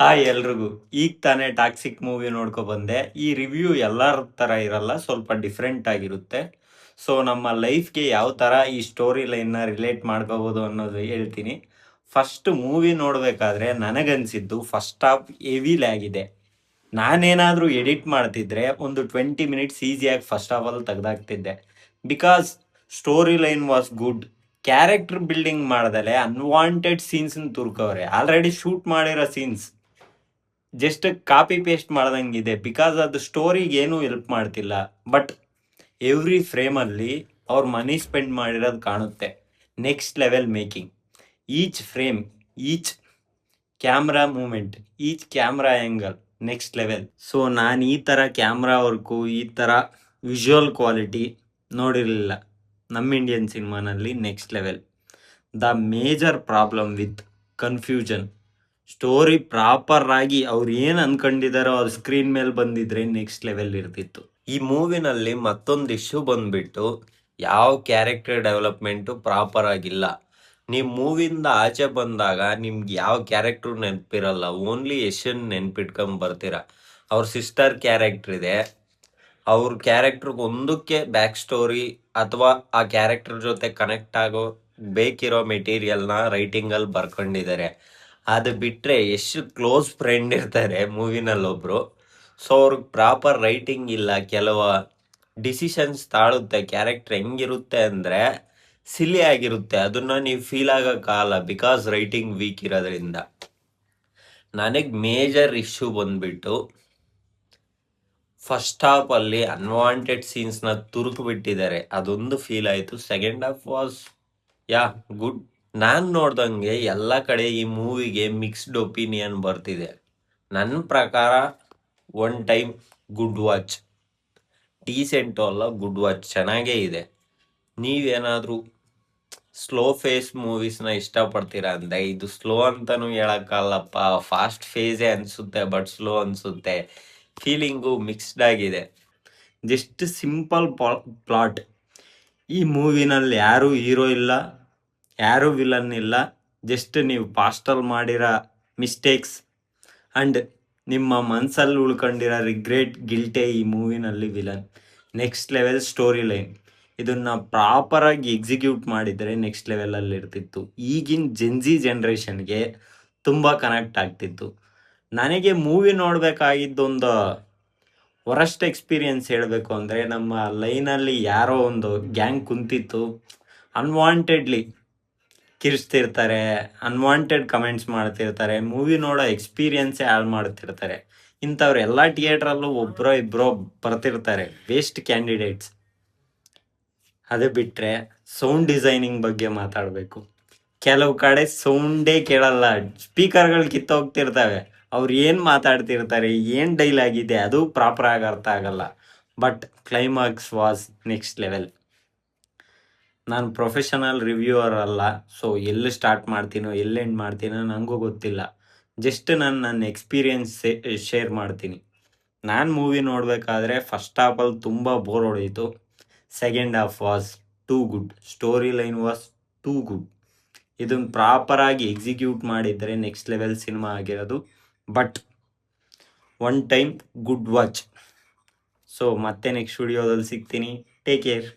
Hi ಎಲ್ರಿಗೂ. ಈಗ ತಾನೇ ಟಾಕ್ಸಿಕ್ ಮೂವಿ ನೋಡ್ಕೊ ಬಂದೆ. ಈ ರಿವ್ಯೂ ಎಲ್ಲರ ಥರ ಇರಲ್ಲ, ಸ್ವಲ್ಪ ಡಿಫ್ರೆಂಟ್ ಆಗಿರುತ್ತೆ. ಸೊ ನಮ್ಮ ಲೈಫ್ಗೆ ಯಾವ ಥರ ಈ ಸ್ಟೋರಿ ಲೈನ್ನ ರಿಲೇಟ್ ಮಾಡ್ಕೋಬೋದು ಅನ್ನೋದು ಹೇಳ್ತೀನಿ. ಫಸ್ಟ್ ಮೂವಿ ನೋಡಬೇಕಾದ್ರೆ ನನಗನ್ಸಿದ್ದು ಫಸ್ಟ್ ಹಾಫ್ ಹೆವಿ ಲ್ಯಾಗ್ ಇದೆ. ನಾನೇನಾದರೂ ಎಡಿಟ್ ಮಾಡ್ತಿದ್ರೆ ಒಂದು 20 ಮಿನಿಟ್ಸ್ ಈಸಿಯಾಗಿ ಫಸ್ಟ್ ಹಾಫಲ್ಲಿ ತೆಗ್ದಾಕ್ತಿದ್ದೆ. Because story line was good. Character building ಮಾಡ್ದಲೆ ಅನ್ವಾಂಟೆಡ್ ಸೀನ್ಸ್ನ ತುರ್ಕವ್ರೆ. ಆಲ್ರೆಡಿ ಶೂಟ್ ಮಾಡಿರೋ ಸೀನ್ಸ್ ಜಸ್ಟ್ ಕಾಪಿ ಪೇಸ್ಟ್ ಮಾಡ್ದಂಗಿದೆ. ಬಿಕಾಸ್ ಅದು ಸ್ಟೋರಿಗೆ ಏನೂ ಹೆಲ್ಪ್ ಮಾಡ್ತಿಲ್ಲ. ಬಟ್ ಎವ್ರಿ ಫ್ರೇಮಲ್ಲಿ ಅವ್ರ ಮನಿ ಸ್ಪೆಂಡ್ ಮಾಡಿರೋದು ಕಾಣುತ್ತೆ. Next level making. Each frame, each camera movement, each camera angle next level. So ನಾನು ಈ ಥರ ಕ್ಯಾಮ್ರಾ ವರ್ಕು, ಈ ಥರ ವಿಜುವಲ್ ಕ್ವಾಲಿಟಿ ನೋಡಿರಲಿಲ್ಲ ನಮ್ಮ ಇಂಡಿಯನ್ ಸಿನಿಮಾನಲ್ಲಿ. Next level. The major problem with confusion. Story proper ಆಗಿ ಅವ್ರು ಏನು ಅನ್ಕೊಂಡಿದಾರೋ ಅದು ಸ್ಕ್ರೀನ್ ಮೇಲೆ ಬಂದಿದ್ರೆ ನೆಕ್ಸ್ಟ್ ಲೆವೆಲ್ ಇರ್ತಿತ್ತು. ಈ ಮೂವಿನಲ್ಲಿ ಮತ್ತೊಂದು ಇಶ್ಯೂ ಬಂದ್ಬಿಟ್ಟು ಯಾವ ಕ್ಯಾರೆಕ್ಟರ್ ಡೆವಲಪ್ಮೆಂಟು ಪ್ರಾಪರ್ ಆಗಿಲ್ಲ. ನೀವು ಮೂವಿಯಿಂದ ಆಚೆ ಬಂದಾಗ ನಿಮ್ಗೆ ಯಾವ ಕ್ಯಾರೆಕ್ಟ್ರು ನೆನಪಿರಲ್ಲ, ಓನ್ಲಿ ಯಶನ್ ನೆನ್ಪಿಟ್ಕೊಂಡ್ ಬರ್ತೀರ. ಅವ್ರ ಸಿಸ್ಟರ್ ಕ್ಯಾರೆಕ್ಟರ್ ಇದೆ, ಅವ್ರ ಕ್ಯಾರೆಕ್ಟರ್ಗೆ ಒಂದಕ್ಕೆ ಬ್ಯಾಕ್ ಸ್ಟೋರಿ ಅಥವಾ ಆ ಕ್ಯಾರೆಕ್ಟರ್ ಜೊತೆ ಕನೆಕ್ಟ್ ಆಗೋ ಬೇಕಿರೋ ಮೆಟೀರಿಯಲ್ನ ರೈಟಿಂಗಲ್ಲಿ ಬರ್ಕೊಂಡಿದ್ದಾರೆ. ಅದು ಬಿಟ್ಟರೆ ಎಷ್ಟು ಕ್ಲೋಸ್ ಫ್ರೆಂಡ್ ಇರ್ತಾರೆ ಮೂವಿನಲ್ಲಿ ಒಬ್ಬರು. ಸೊ ಅವ್ರಿಗೆ ಪ್ರಾಪರ್ ರೈಟಿಂಗ್ ಇಲ್ಲ. ಕೆಲವು ಡಿಸಿಷನ್ಸ್ ತಾಳುತ್ತೆ. ಕ್ಯಾರೆಕ್ಟರ್ ಹೆಂಗಿರುತ್ತೆ ಅಂದರೆ ಸಿಲಿ ಆಗಿರುತ್ತೆ. ಅದನ್ನು ನೀವು ಫೀಲ್ ಆಗೋಕ್ಕಾಗಲ್ಲ ಬಿಕಾಸ್ ರೈಟಿಂಗ್ ವೀಕ್ ಇರೋದ್ರಿಂದ. ನನಗೆ ಮೇಜರ್ ಇಶ್ಯೂ ಬಂದ್ಬಿಟ್ಟು ಫಸ್ಟ್ ಹಾಫಲ್ಲಿ ಅನ್ವಾಂಟೆಡ್ ಸೀನ್ಸ್ನ ತುರುಕು ಬಿಟ್ಟಿದ್ದಾರೆ. ಅದೊಂದು ಫೀಲ್ ಆಯಿತು. Second half was good. ನಾನು ನೋಡ್ದಂಗೆ ಎಲ್ಲ ಕಡೆ ಈ ಮೂವಿಗೆ ಮಿಕ್ಸ್ಡ್ ಒಪಿನಿಯನ್ ಬರ್ತಿದೆ. ನನ್ನ ಪ್ರಕಾರ one time good watch. Decent ಅಲ್ಲ, ಗುಡ್ ವಾಚ್, ಚೆನ್ನಾಗೇ ಇದೆ. ನೀವೇನಾದರೂ ಸ್ಲೋ ಫೇಸ್ ಮೂವೀಸ್ನ ಇಷ್ಟಪಡ್ತೀರಾ ಅಂದರೆ ಇದು ಸ್ಲೋ ಅಂತಲೂ ಹೇಳೋಕ್ಕಲ್ಲಪ್ಪ, ಫಾಸ್ಟ್ ಫೇಸೇ ಅನಿಸುತ್ತೆ, ಬಟ್ ಸ್ಲೋ ಅನಿಸುತ್ತೆ. ಫೀಲಿಂಗು ಮಿಕ್ಸ್ಡ್ ಆಗಿದೆ. Just simple plot. ಈ ಮೂವಿನಲ್ಲಿ ಯಾರೂ ಹೀರೋ ಇಲ್ಲ, ಯಾರೂ ವಿಲನ್ ಇಲ್ಲ. ಜಸ್ಟ್ ನೀವು ಪಾಸ್ಟಲ್ಲಿ ಮಾಡಿರೋ ಮಿಸ್ಟೇಕ್ಸ್ ಆ್ಯಂಡ್ ನಿಮ್ಮ ಮನಸ್ಸಲ್ಲಿ ಉಳ್ಕೊಂಡಿರೋ ರಿಗ್ರೆಟ್, ಗಿಲ್ಟೇ ಈ ಮೂವಿನಲ್ಲಿ villain. Next level story line. ಇದನ್ನು ಪ್ರಾಪರಾಗಿ ಎಕ್ಸಿಕ್ಯೂಟ್ ಮಾಡಿದರೆ ನೆಕ್ಸ್ಟ್ ಲೆವೆಲಲ್ಲಿ ಇರ್ತಿತ್ತು. ಈಗಿನ ಜೆನ್ಜಿ ಜನ್ರೇಷನ್ಗೆ ತುಂಬ ಕನೆಕ್ಟ್ ಆಗ್ತಿತ್ತು. ನನಗೆ ಮೂವಿ ನೋಡಬೇಕಾಗಿದ್ದೊಂದು ವರಸ್ಟ್ ಎಕ್ಸ್ಪೀರಿಯನ್ಸ್ ಹೇಳಬೇಕು ಅಂದರೆ, ನಮ್ಮ ಲೈನಲ್ಲಿ ಯಾರೋ ಒಂದು ಗ್ಯಾಂಗ್ ಕುಂತಿತ್ತು, ಅನ್ವಾಂಟೆಡ್ಲಿ ಕಿರಿಸ್ತಿರ್ತಾರೆ, ಅನ್ವಾಂಟೆಡ್ ಕಮೆಂಟ್ಸ್ ಮಾಡ್ತಿರ್ತಾರೆ, ಮೂವಿ ನೋಡೋ ಎಕ್ಸ್ಪೀರಿಯನ್ಸೇ ಹಾಳು ಮಾಡ್ತಿರ್ತಾರೆ. ಇಂಥವ್ರು ಎಲ್ಲ ಥಿಯೇಟ್ರಲ್ಲೂ ಒಬ್ಬರೋ ಇಬ್ಬರೋ ಬರ್ತಿರ್ತಾರೆ, ವೇಸ್ಟ್ ಕ್ಯಾಂಡಿಡೇಟ್ಸ್. ಅದು ಬಿಟ್ಟರೆ ಸೌಂಡ್ ಡಿಸೈನಿಂಗ್ ಬಗ್ಗೆ ಮಾತಾಡಬೇಕು. ಕೆಲವು ಕಡೆ ಸೌಂಡೇ ಕೇಳಲ್ಲ, ಸ್ಪೀಕರ್ಗಳು ಕಿತ್ತೋಗ್ತಿರ್ತವೆ. ಅವ್ರು ಏನು ಮಾತಾಡ್ತಿರ್ತಾರೆ, ಏನು ಡೈಲಾಗ್ ಇದೆ ಅದು ಪ್ರಾಪರಾಗಿ ಅರ್ಥ ಆಗಲ್ಲ. But climax was next level. ನಾನು ಪ್ರೊಫೆಷನಲ್ ರಿವ್ಯೂವರ್ ಅಲ್ಲ, ಸೊ ಎಲ್ಲಿ ಸ್ಟಾರ್ಟ್ ಮಾಡ್ತೀನೋ ಎಲ್ಲಿ ಎಂಡ್ ಮಾಡ್ತೀನೋ ನನಗೂ ಗೊತ್ತಿಲ್ಲ. ಜಸ್ಟ್ ನಾನು ನನ್ನ ಎಕ್ಸ್ಪೀರಿಯನ್ಸ್ ಶೇರ್ ಮಾಡ್ತೀನಿ. ನಾನು ಮೂವಿ ನೋಡಬೇಕಾದ್ರೆ ಫಸ್ಟ್ ಹಾಫಲ್ಲಿ ತುಂಬ ಬೋರ್ ಹೊಡೆಯಿತು. Second half was too good. Story line was too good. ಇದನ್ನು ಪ್ರಾಪರಾಗಿ ಎಕ್ಸಿಕ್ಯೂಟ್ ಮಾಡಿದರೆ ನೆಕ್ಸ್ಟ್ ಲೆವೆಲ್ ಸಿನಿಮಾ ಆಗಿರೋದು. But one time good watch. So ಮತ್ತೆ ನೆಕ್ಸ್ಟ್ ವಿಡಿಯೋದಲ್ಲಿ ಸಿಗ್ತೀನಿ. Take care.